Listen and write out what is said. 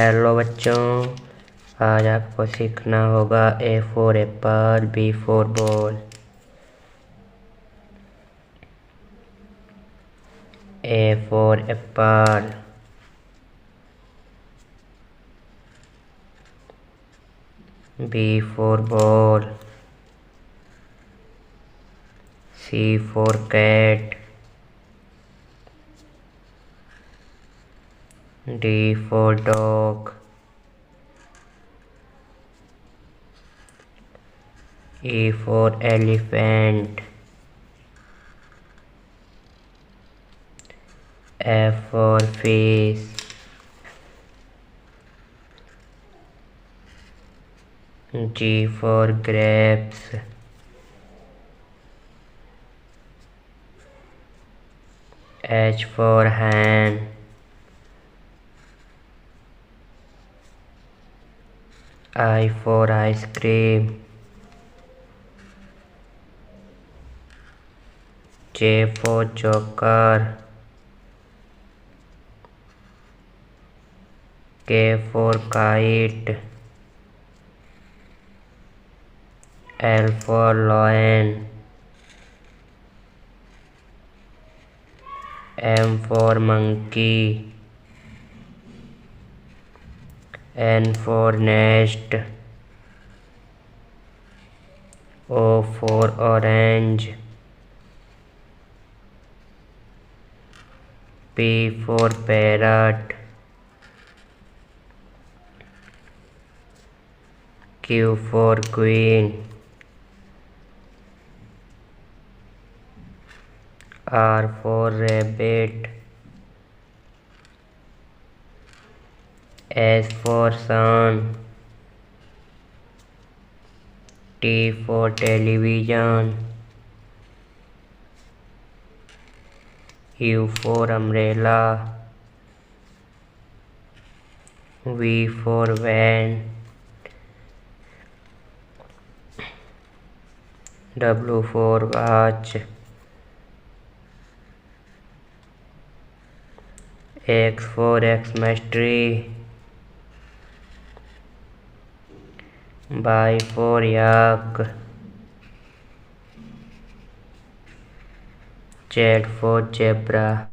Hello बच्चों, आज आपको सीखना होगा A for apple, B for ball। A for apple, B for ball, C for cat, D for dog, E for elephant, F for fish, G for grapes, H for hen, I for ice cream, J for joker, K for kite, L for lion, M for monkey, N for nest, O for orange, P for parrot, Q for queen, R for rabbit, S for sun, T for television, U for umbrella, V for van, W for watch, X for Xmas tree, Y for yak, Z for zebra।